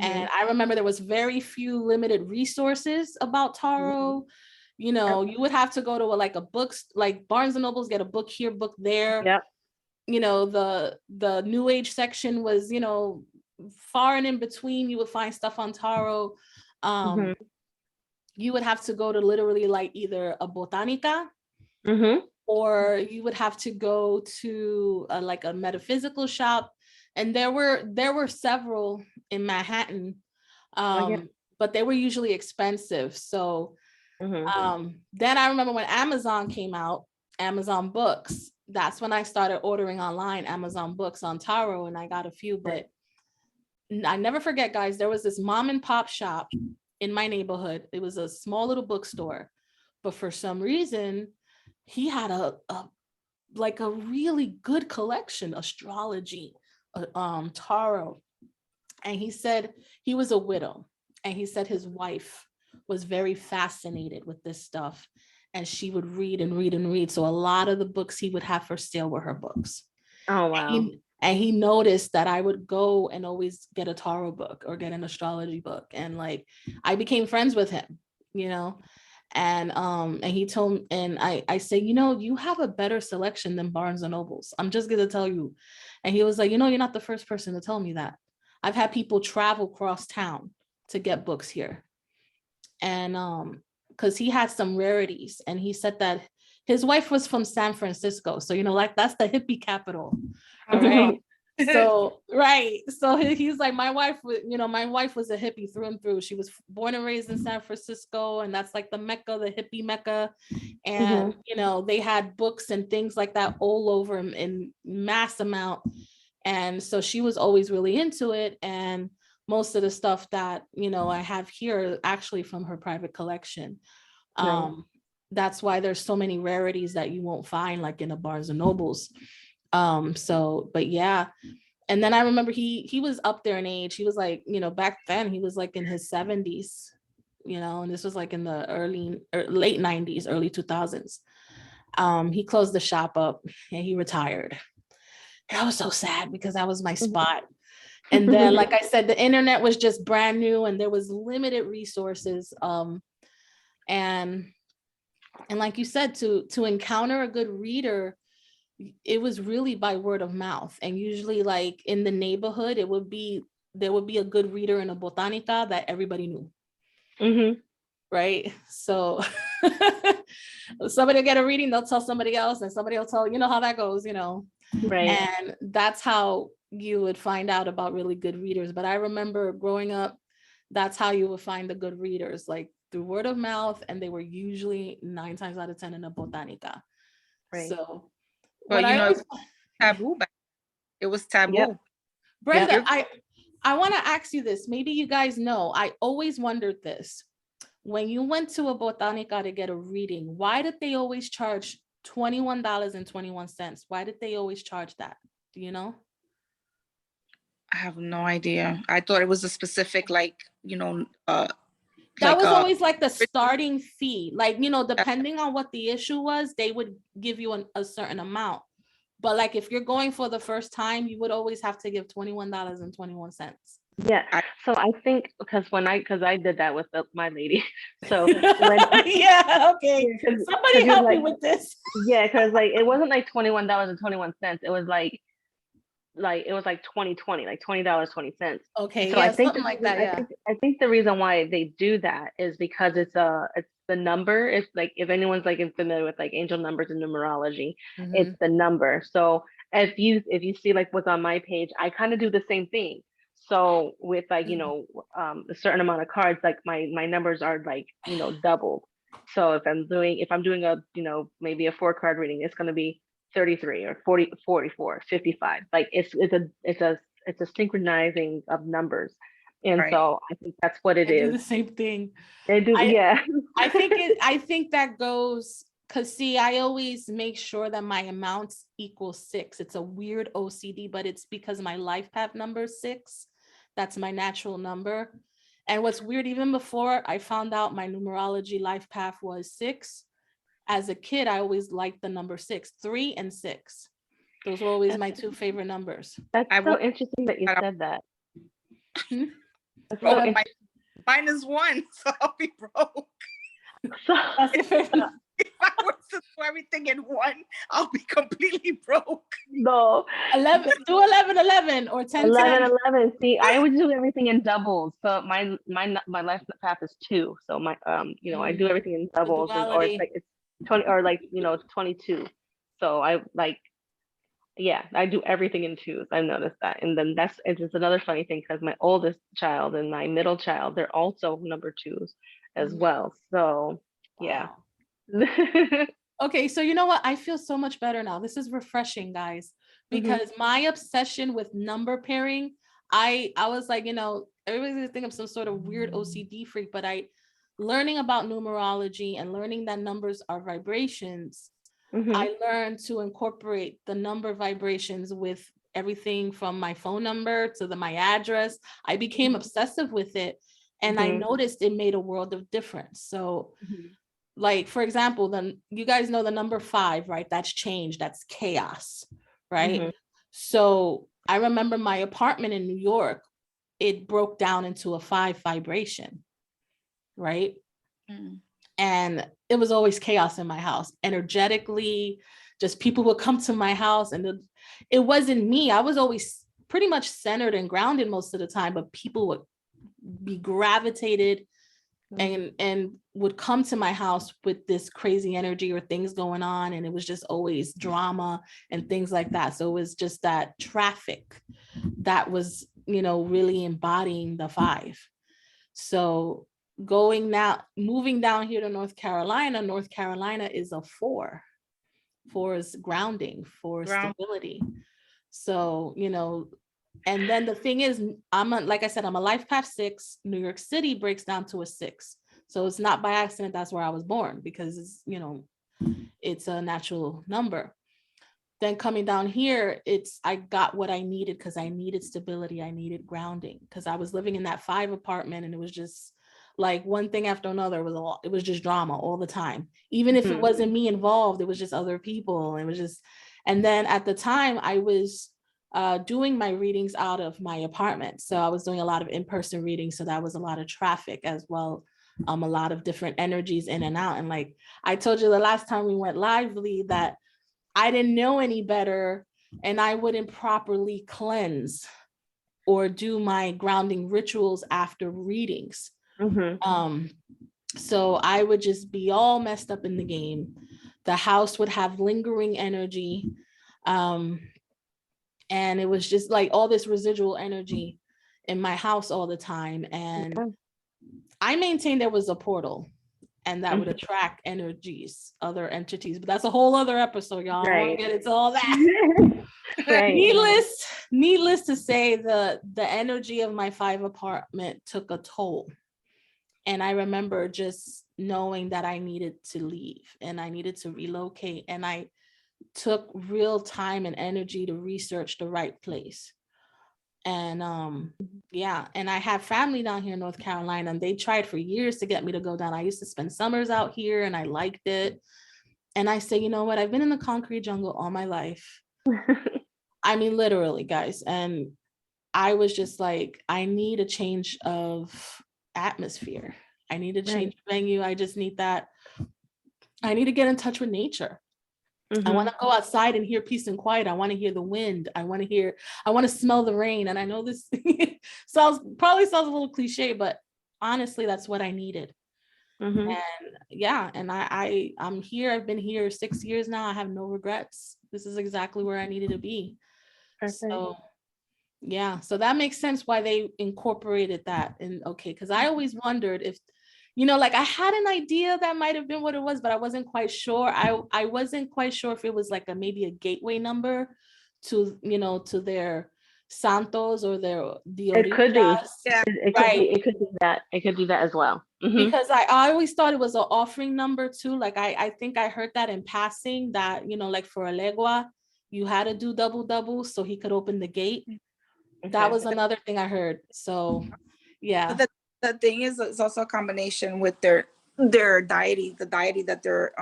And I remember there was very few limited resources about tarot. You would have to go to a book, like Barnes and Nobles, get a book here, book there. Yep. The new age section was, far and in between. You would find stuff on tarot. You would have to go to literally like either a botanica, or you would have to go to a metaphysical shop. And there were several in Manhattan, but they were usually expensive. So then I remember when Amazon came out, Amazon Books, that's when I started ordering online Amazon Books on tarot, and I got a few. But I never forget, guys, there was this mom and pop shop in my neighborhood. It was a small little bookstore, but for some reason he had a really good collection, astrology, tarot. And he said he was a widow, and he said his wife was very fascinated with this stuff, and she would read and read and read. So a lot of the books he would have for sale were her books. Oh, wow. And he noticed that I would go and always get a tarot book or get an astrology book. And I became friends with him, and he told me, and I say, you have a better selection than Barnes and Nobles. I'm just going to tell you. And he was like, you're not the first person to tell me that. I've had people travel across town to get books here. And because he had some rarities, and he said that his wife was from San Francisco. So, that's the hippie capital. Okay. So, right. So he's like, my wife was a hippie through and through. She was born and raised in San Francisco, and that's like the Mecca, the hippie Mecca. And, they had books and things like that all over in mass amount. And so she was always really into it. And most of the stuff that, I have here actually from her private collection. That's why there's so many rarities that you won't find like in a Barnes and Nobles. But yeah. And then I remember he was up there in age. He was like, back then he was like in his 70s, and this was like in the late 90s, early 2000s. He closed the shop up and he retired. And I was so sad because that was my spot. And then, like I said, the internet was just brand new and there was limited resources. And like you said, to encounter a good reader, it was really by word of mouth. And usually like in the neighborhood, there would be a good reader in a botanica that everybody knew. Right. So somebody will get a reading, they'll tell somebody else, and somebody will tell, how that goes, Right. And that's how you would find out about really good readers. But I remember growing up, that's how you would find the good readers, like through word of mouth. And they were usually 9 times out of 10 in a botanica. Right. So, but it was taboo. It was taboo. Yep. Brenda, I want to ask you this. Maybe you guys know. I always wondered this. When you went to a botanica to get a reading, why did they always charge $21.21? Why did they always charge that? Do you know? I have no idea. I thought it was a specific, that was always like the starting fee. Like, depending on what the issue was, they would give you a certain amount. But like, if you're going for the first time, you would always have to give $21.21. Yeah. So I think because I did that with my lady. So yeah, okay. Somebody help me with this. Yeah, because it wasn't like $21.21. It was like it was like $20.20, like $20.20. Okay. So yeah, I think something like that. Yeah. I think the reason why they do that is because it's the number. It's like, if anyone's like familiar with like angel numbers and numerology, it's the number. So if you see like what's on my page, I kind of do the same thing. So with like, a certain amount of cards, like my numbers are like, doubled. So if I'm doing a, maybe a 4-card reading, it's going to be 33 or 40, 44, 55. Like it's a synchronizing of numbers. And so I think that's what it is. Do the same thing. They do. Yeah. I think that goes Because see, I always make sure that my amounts equal 6. It's a weird OCD, but it's because my life path number is 6. That's my natural number. And what's weird, even before I found out my numerology life path was 6, as a kid, I always liked the number 6, 3 and 6. Those were always my 2 favorite numbers. That's so interesting that you said that. That's so interesting. Mine is 1, so I'll be broke. So, that's your favorite number. If I were to do everything in 1, I'll be completely broke. No. 11, do 11, 11 or 10, 11, 11. See, I would do everything in doubles. So my life path is 2. So my I do everything in doubles, or it's like it's 20 or like 22. So I like, yeah, I do everything in 2s. I've noticed that. And then it's just another funny thing, because my oldest child and my middle child, they're also number 2s as well. So yeah. Okay, so you know what? I feel so much better now. This is refreshing, guys, because my obsession with number pairing, I was like, everybody's gonna think I'm some sort of weird OCD freak, but learning about numerology and learning that numbers are vibrations, I learned to incorporate the number vibrations with everything from my phone number to my address. I became obsessive with it, and I noticed it made a world of difference. So like, for example, then you guys know the number 5, right? That's change, that's chaos, right? So I remember my apartment in New York, it broke down into a 5 vibration, right? And it was always chaos in my house, energetically. Just people would come to my house, and it wasn't me. I was always pretty much centered and grounded most of the time, but people would be gravitated and would come to my house with this crazy energy or things going on, and it was just always drama and things like that. So it was just that traffic that was really embodying the 5. So moving down here to North Carolina is a 4. 4 is grounding, 4 is stability. So and then the thing is, like I said, I'm a life path 6. New York City breaks down to a 6. So it's not by accident that's where I was born, because it's a natural number. Then coming down here, I got what I needed, because I needed stability. I needed grounding, because I was living in that 5 apartment, and it was just like one thing after another. It was just drama all the time. Even if it wasn't me involved, it was just other people. It was just, and then at the time I was doing my readings out of my apartment. So I was doing a lot of in-person readings. So that was a lot of traffic as well. A lot of different energies in and out. And like I told you the last time we went lively, that I didn't know any better, and I wouldn't properly cleanse or do my grounding rituals after readings. So I would just be all messed up in the game. The house would have lingering energy. And it was just like all this residual energy in my house all the time. And I maintained there was a portal, and that would attract energies, other entities. But that's a whole other episode, y'all. I don't want to get into all that. Needless to say, the energy of my 5 apartment took a toll. And I remember just knowing that I needed to leave and I needed to relocate. And I took real time and energy to research the right place. And and I have family down here in North Carolina, and they tried for years to get me to go down. I used to spend summers out here, and I liked it. And I say, you know what? I've been in the concrete jungle all my life. I mean, literally, guys. And I was just like, I need a change of atmosphere. I need to change venue. I just need that. I need to get in touch with nature. I want to go outside and hear peace and quiet. I want to hear the wind. I want to smell the rain. And I know this probably sounds a little cliche, but honestly, that's what I needed. And I'm here. I've been here 6 years now. I have no regrets. This is exactly where I needed to be. Perfect. So so that makes sense why they incorporated that. And because I always wondered if, like I had an idea that might have been what it was, but I wasn't quite sure. I wasn't quite sure if it was like maybe a gateway number to, to their santos or It could be. Yeah. It could be that. It could be that as well. Because I always thought it was an offering number too. Like I think I heard that in passing that, like for a legua, you had to do double so he could open the gate. That was another thing I heard. So yeah. The thing is, it's also a combination with their deity, the deity that they're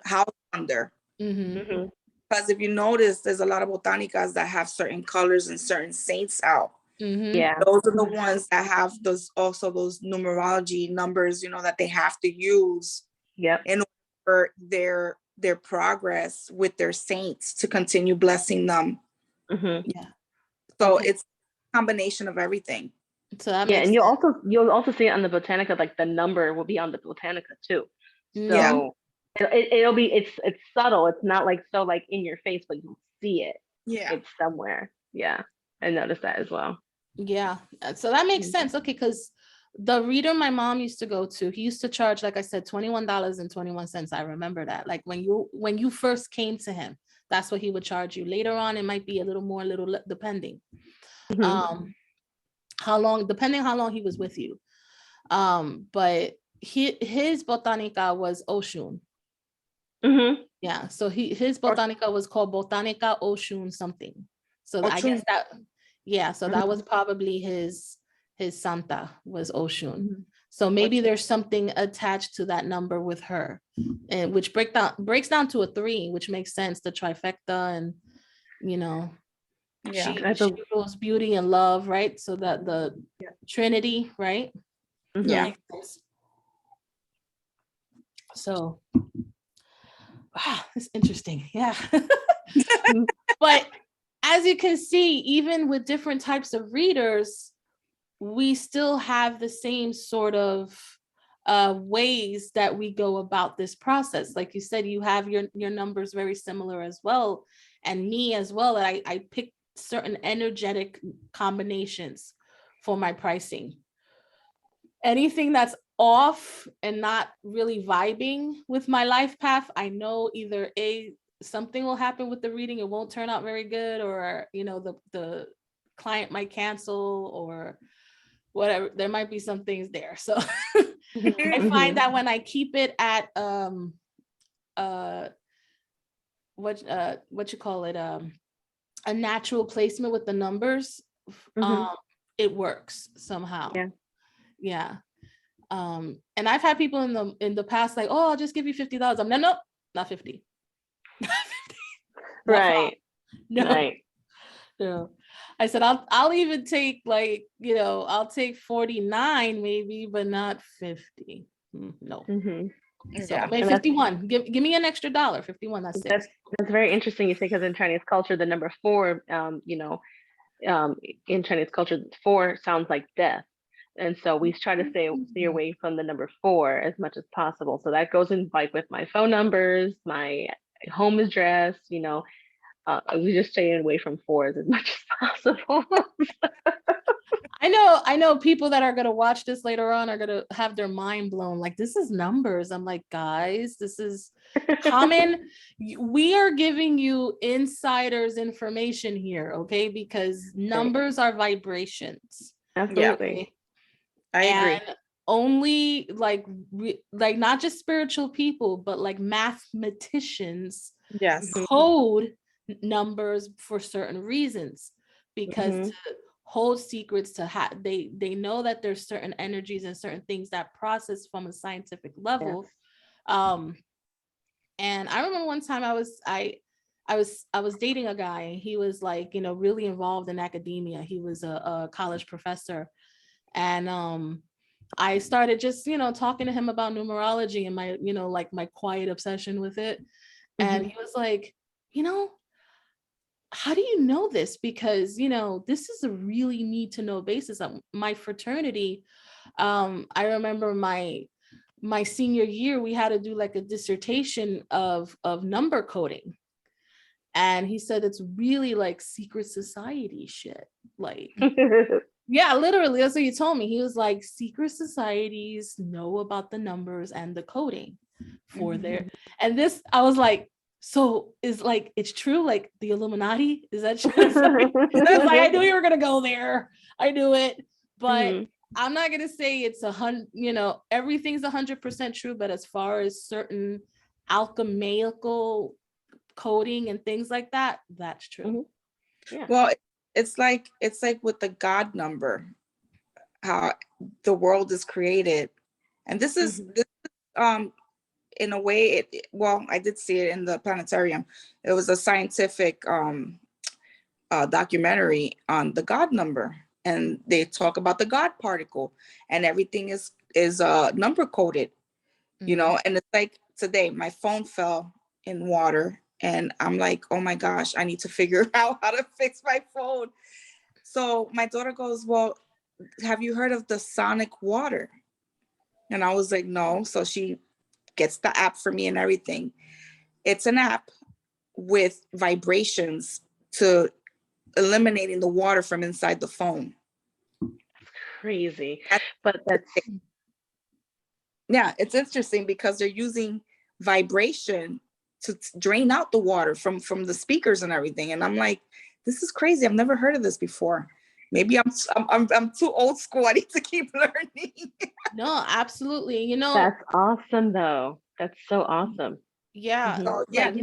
housed under. Because if you notice, there's a lot of botanicas that have certain colors and certain saints out. Yeah, those are the ones that have those numerology numbers, that they have to use in order for their progress with their saints to continue blessing them. Yeah. So it's a combination of everything. So that and you'll also see it on the botanica, like the number will be on the botanica too. So it'll be it's subtle. It's not like so like in your face, but you see it. Yeah, it's somewhere. Yeah, I noticed that as well. Yeah, so that makes sense. Okay, because the reader my mom used to go to, he used to charge, like I said, $21.21. I remember that. Like when you first came to him, that's what he would charge you. Later on, it might be a little more, a little depending. How long he was with you. But his botanica was Oshun. Yeah, so his botanica was called Botanica Oshun something. So Oshun. I guess that. Yeah, so that was probably his Santa was Oshun. So maybe there's something attached to that number with her, and which breaks down to a 3, which makes sense, the trifecta, and she rules beauty and love, right? So that the Trinity, right? Yeah. So it's interesting. Yeah. But as you can see, even with different types of readers, we still have the same sort of ways that we go about this process. Like you said, you have your numbers very similar as well, and me as well. I pick certain energetic combinations for my pricing. Anything that's off and not really vibing with my life path, I know either something will happen with the reading, it won't turn out very good, or the client might cancel or whatever. There might be some things there. So I find that when I keep it at what you call it, a natural placement with the numbers, it works somehow. Yeah. And I've had people in the past like, oh, I'll just give you $50. I'm nope, not 50. Right. No. Right. No. I said I'll even take I'll take 49 maybe, but not 50. No. So maybe 51. Give me an extra dollar. 51. That's it. That's very interesting. You say, because in Chinese culture, the number 4, in Chinese culture, 4 sounds like death. And so we try to stay away from the number 4 as much as possible. So that goes in like with my phone numbers, my home address, we just stay away from 4s as much as possible. I know people that are going to watch this later on are going to have their mind blown. Like, this is numbers. I'm like, guys, this is common. We are giving you insiders information here. Okay. Because numbers are vibrations. Absolutely. I agree. And only like not just spiritual people, but like mathematicians code numbers for certain reasons, because to hold secrets, they know that there's certain energies and certain things that process from a scientific level. And I remember one time I was dating a guy, and he was like, really involved in academia. He was a college professor. And I started just, talking to him about numerology and my, my quiet obsession with it. And he was like, how do you know this? Because, this is a really need to know basis. My fraternity, I remember my senior year, we had to do like a dissertation of number coding. And he said, it's really like secret society shit. Like, yeah, literally, that's what he told me. He was like, secret societies know about the numbers and the coding for their, and this, I was like, So is like, it's true, like the Illuminati? Is that true? I was like, I knew you were gonna go there. I knew it, but I'm not gonna say it's 100, everything's 100% true, but as far as certain alchemical coding and things like that, that's true. Yeah. Well, it's like with the God number, how the world is created, and this is in a way, I did see it in the planetarium. It was a scientific documentary on the God number, and they talk about the God particle, and everything is number coded, and it's like today my phone fell in water, and I'm like, oh my gosh, I need to figure out how to fix my phone. So my daughter goes, well, have you heard of the sonic water? And I was like, no. So she gets the app for me and everything. It's an app with vibrations to eliminating the water from inside the phone. Crazy. But that's it's interesting because they're using vibration to drain out the water from the speakers and everything. And I'm like, this is crazy. I've never heard of this before. Maybe I'm too old school. I need to keep learning. No, absolutely. That's awesome though. That's so awesome. Yeah. Like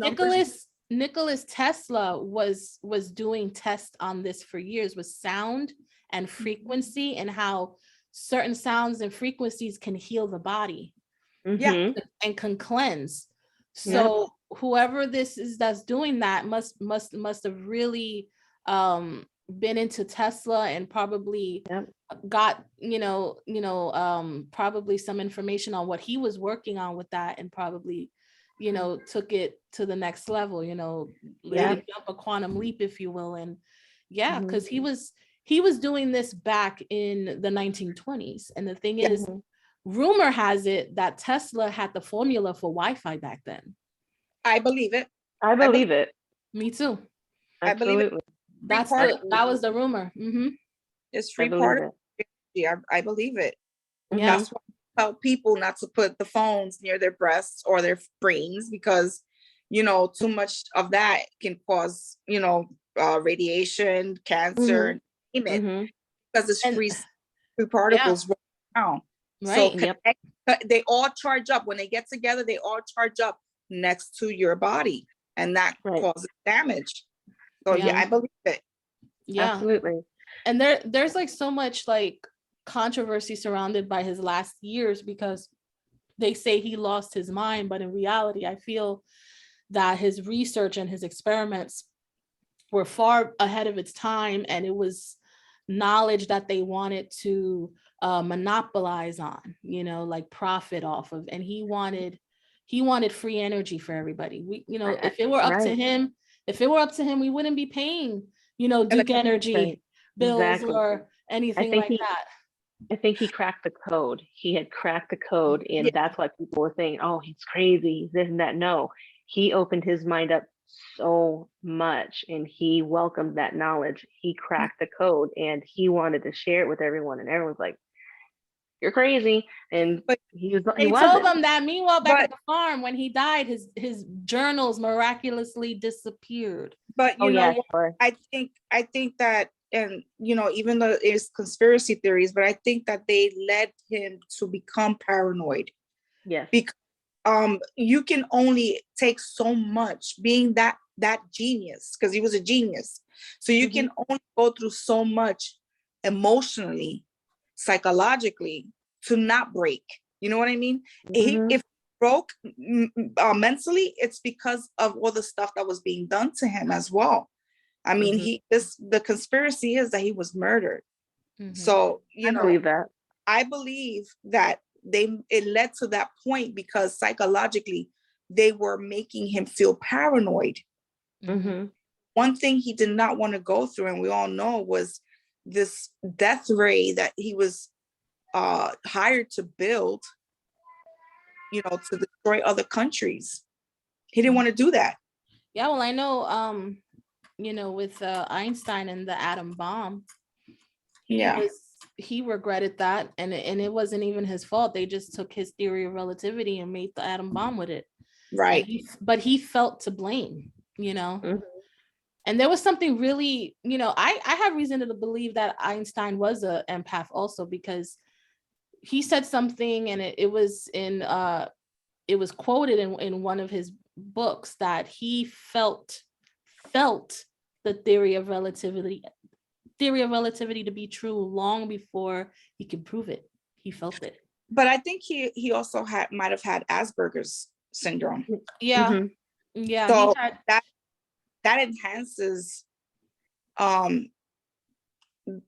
Nicholas Tesla was doing tests on this for years, with sound and frequency, and how certain sounds and frequencies can heal the body and can cleanse. So whoever this is that's doing that must have really been into Tesla, and probably got probably some information on what he was working on with that, and probably took it to the next level, jump a quantum leap, if you will. And because he was doing this back in the 1920s. And the thing is, rumor has it that Tesla had the formula for Wi-Fi back then. I believe it. I believe it. Me too. I believe it. That was the rumor. It's free particle. I believe it. That's why I tell people not to put the phones near their breasts or their brains, because too much of that can cause radiation, cancer, because it's free particles right now. Right. So they all charge up when they get together. They all charge up next to your body, and that causes damage. So I believe it. Yeah, absolutely. And there's like so much like controversy surrounded by his last years, because they say he lost his mind, but in reality, I feel that his research and his experiments were far ahead of its time, and it was knowledge that they wanted to monopolize on, like profit off of, and he wanted free energy for everybody. If it were up to him, we wouldn't be paying, Duke Energy bills or anything like that. I think he cracked the code. He had cracked the code, and that's why people were saying, oh, he's crazy, this and that. No, he opened his mind up so much, and he welcomed that knowledge. He cracked the code, and he wanted to share it with everyone, and everyone's like, you're crazy. And he told them that. Meanwhile, back at the farm, when he died, his journals miraculously disappeared. But I think that, and even though it's conspiracy theories, but I think that they led him to become paranoid. Yes. Because you can only take so much, being that genius, because he was a genius. So you can only go through so much emotionally, psychologically, to not break. You know what I mean? If he broke mentally, it's because of all the stuff that was being done to him as well. I mean, the conspiracy is that he was murdered. So I believe that it led to that point because psychologically they were making him feel paranoid. One thing he did not want to go through, and we all know, was this death ray that he was hired to build, to destroy other countries. He didn't want to do that. Yeah, well, I know, with Einstein and the atom bomb, he regretted that, and it wasn't even his fault. They just took his theory of relativity and made the atom bomb with it. Right. But he felt to blame, you know. Mhm. And there was something really, you know, I have reason to believe that Einstein was a empath also, because he said something, and it was quoted in one of his books, that he felt the theory of relativity to be true long before he could prove it. He felt it. But I think he also might have had Asperger's syndrome. Yeah. Mhm. Yeah. So He had, that enhances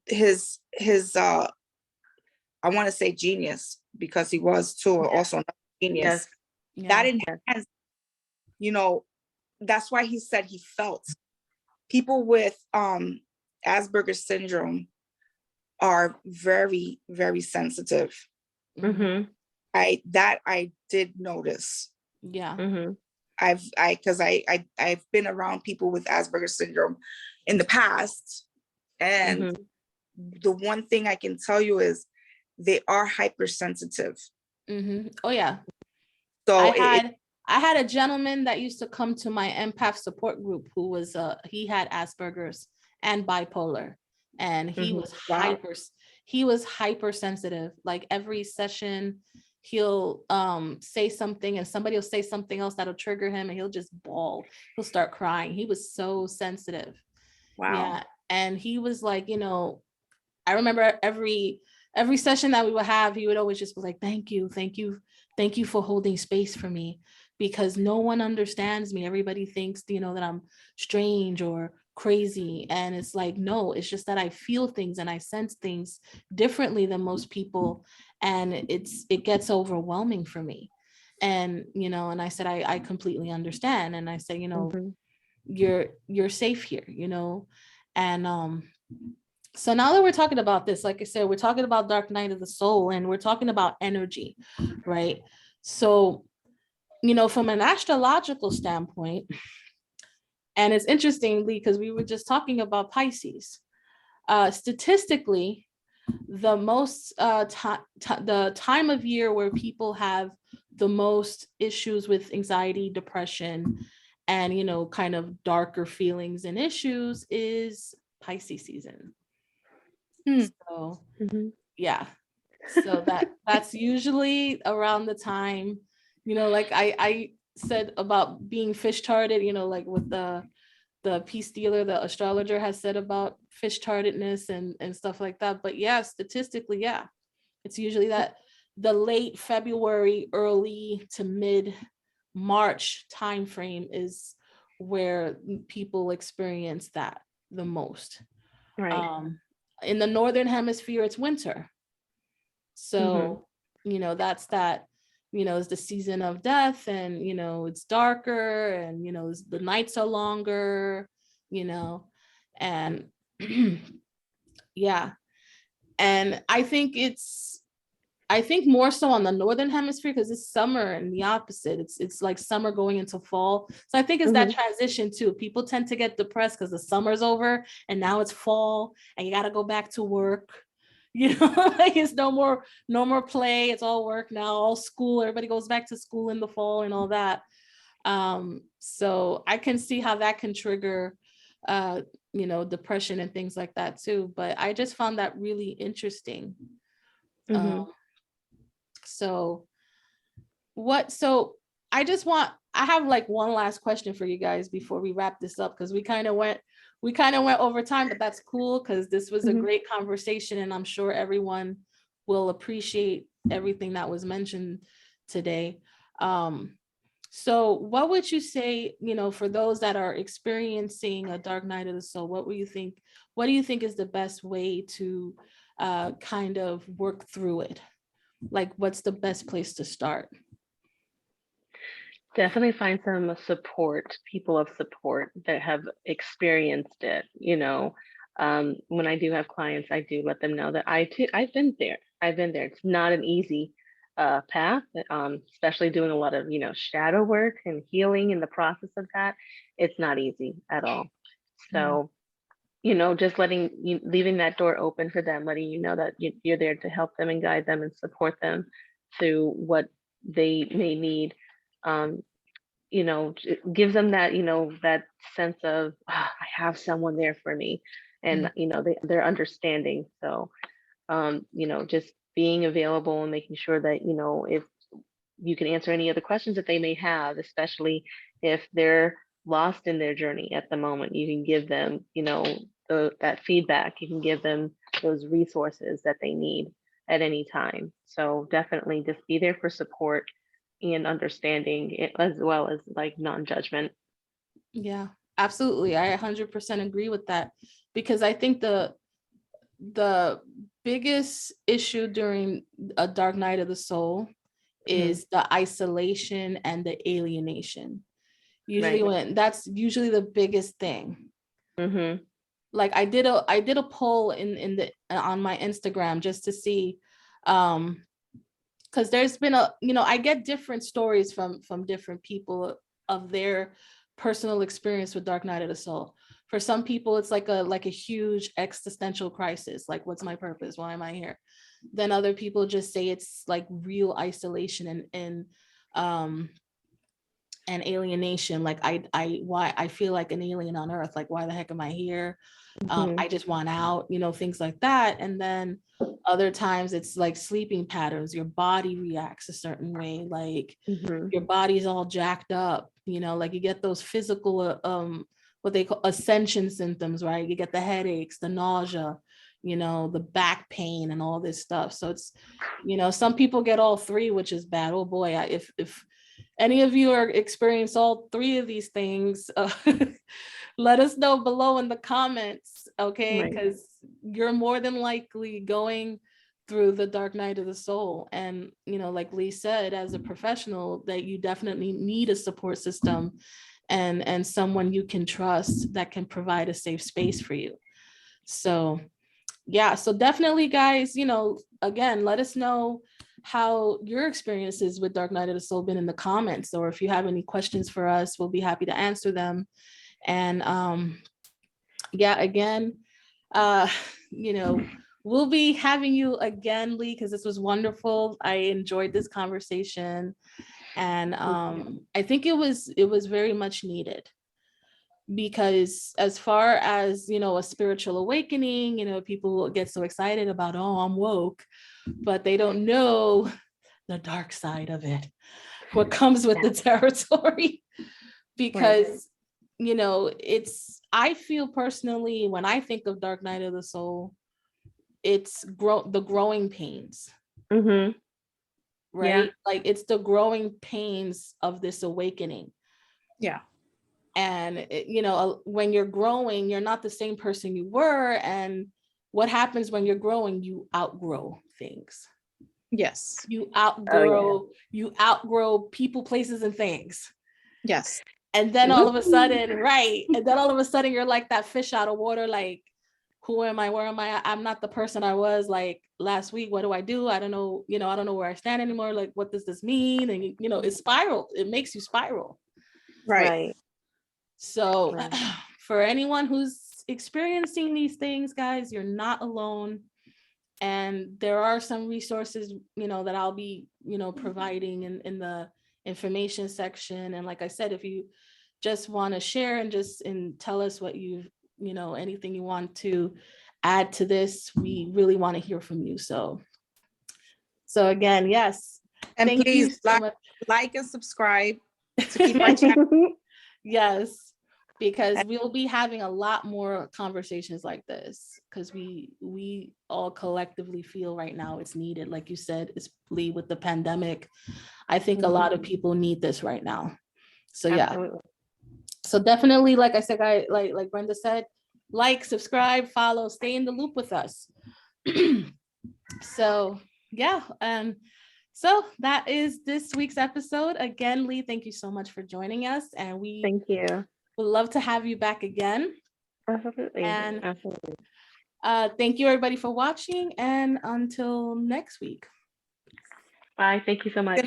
his I want to say genius, because he was too also a genius. Yes. That yeah. enhances, you know, that's why he said he felt. People with Asperger's syndrome are very, very sensitive. Mhm. I did notice. Yeah. Mhm. Because I've been around people with Asperger's syndrome in the past, and Mhm. the one thing I can tell you is they are hypersensitive. Oh yeah. So I had a gentleman that used to come to my empath support group who was he had Asperger's and bipolar, and he was Wow. hypersensitive. Like every session he'll say something, and somebody will say something else that'll trigger him, and he'll just bawl. He'll start crying. He was so sensitive. Wow. Yeah. And he was like, you know, I remember every session that we would have, he would always just be like, thank you for holding space for me, because no one understands me. Everybody thinks, you know, that I'm strange or crazy. And it's like, no, it's just that I feel things and I sense things differently than most people. And it gets overwhelming for me. And, you know, and I said, I completely understand. And I said, you know, Mhm. you're safe here, you know. And so now that we're talking about this, like I said, we're talking about Dark Night of the Soul, and we're talking about energy, right? So, you know, from an astrological standpoint, and it's interesting because we were just talking about Pisces. Statistically, the most the time of year where people have the most issues with anxiety, depression, and, you know, kind of darker feelings and issues is Pisces season. So Mhm. yeah, so that's usually around the time, you know, like I said about being fish charted, you know, like with the peace dealer, the astrologer has said about fish chartedness and stuff like that. But yeah, statistically, yeah, it's usually that the late February, early to mid March timeframe is where people experience that the most. Right. In the northern hemisphere, it's winter. So, you know, that's that, you know, it's the season of death, and, you know, it's darker, and, you know, the nights are longer, you know, and yeah. And I think more so on the northern hemisphere, because it's summer, and the opposite. It's like summer going into fall. So I think it's that transition too. People tend to get depressed because the summer's over and now it's fall and you got to go back to work. You know, like it's no more play. It's all work now, all school. Everybody goes back to school in the fall and all that. So I can see how that can trigger you know, depression and things like that too. But I just found that really interesting. So I have like one last question for you guys before we wrap this up, because we kind of went over time, but that's cool because this was a great conversation, and I'm sure everyone will appreciate everything that was mentioned today. So what would you say, you know, for those that are experiencing a dark night of the soul, what do you think is the best way to kind of work through it? Like, what's the best place to start? Definitely find some support, people of support that have experienced it. You know, when I do have clients, I do let them know that I've been there. It's not an easy path, especially doing a lot of, you know, shadow work and healing in the process of that. It's not easy at all. So, you know, just leaving that door open for them, letting you know that you're there to help them and guide them and support them through what they may need. it gives them that, that sense of, I have someone there for me, and, they're understanding. So, just being available and making sure that, if you can answer any other questions that they may have, especially if they're lost in their journey at the moment, you can give them, that feedback. You can give them those resources that they need at any time. So definitely just be there for support and understanding, as well as like non-judgment. Yeah, absolutely. I 100% agree with that, because I think the biggest issue during a dark night of the soul is the isolation and the alienation. Usually that's usually the biggest thing. Like I did a poll in the on my Instagram just to see, because there's been I get different stories from different people of their personal experience with dark night of the soul. For some people, it's like a huge existential crisis. Like, what's my purpose? Why am I here? Then other people just say it's like real isolation and alienation. Like why I feel like an alien on earth. Like, why the heck am I here? I just want out, things like that. And then other times it's like sleeping patterns. Your body reacts a certain way. Like your body's all jacked up, like you get those physical, what they call ascension symptoms, right? You get the headaches, the nausea, the back pain and all this stuff. So it's, some people get all three, which is bad. Oh boy, if any of you are experiencing all three of these things, let us know below in the comments, okay? Because you're more than likely going through the dark night of the soul. And, like Lee said, as a professional, that you definitely need a support system and someone you can trust that can provide a safe space for you. So yeah, so definitely guys, again, let us know how your experiences with dark night of the soul been in the comments, or if you have any questions for us, we'll be happy to answer them. And yeah, again, we'll be having you again, Lee, because this was wonderful. I enjoyed this conversation, and I think it was very much needed, because as far as a spiritual awakening, people get so excited about, oh, I'm woke, but they don't know the dark side of it, what comes with the territory. Because I feel personally, when I think of dark night of the soul, it's the growing pains, right? Yeah. Like it's the growing pains of this awakening. Yeah. And when you're growing, you're not the same person you were. And what happens when you're growing? You outgrow things. Yes. You outgrow people, places, and things. Yes. And then all of a sudden, right. And then all of a sudden you're like that fish out of water. Like, who am I? Where am I? I'm not the person I was like last week. What do I do? I don't know. I don't know where I stand anymore. Like, what does this mean? And it spiraled. It makes you spiral. Right. So for anyone who's experiencing these things, guys, you're not alone. And there are some resources, that I'll be, providing in the information section. And like I said, if you just want to share and tell us what you've, anything you want to add to this, we really want to hear from you. So again, yes. And thank please you so much. Like and subscribe to keep our channel. Yes. Because we'll be having a lot more conversations like this, because we all collectively feel right now it's needed. Like you said, especially with the pandemic, I think a lot of people need this right now. So yeah. Absolutely. So definitely, like I said, like Brenda said, like, subscribe, follow, stay in the loop with us. So yeah, so that is this week's episode. Again, Lee, thank you so much for joining us, and thank you. We'd love to have you back again. Absolutely. And absolutely. Thank you everybody for watching, and until next week. Bye. Thank you so much.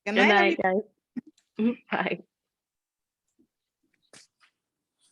Good night, guys. Bye.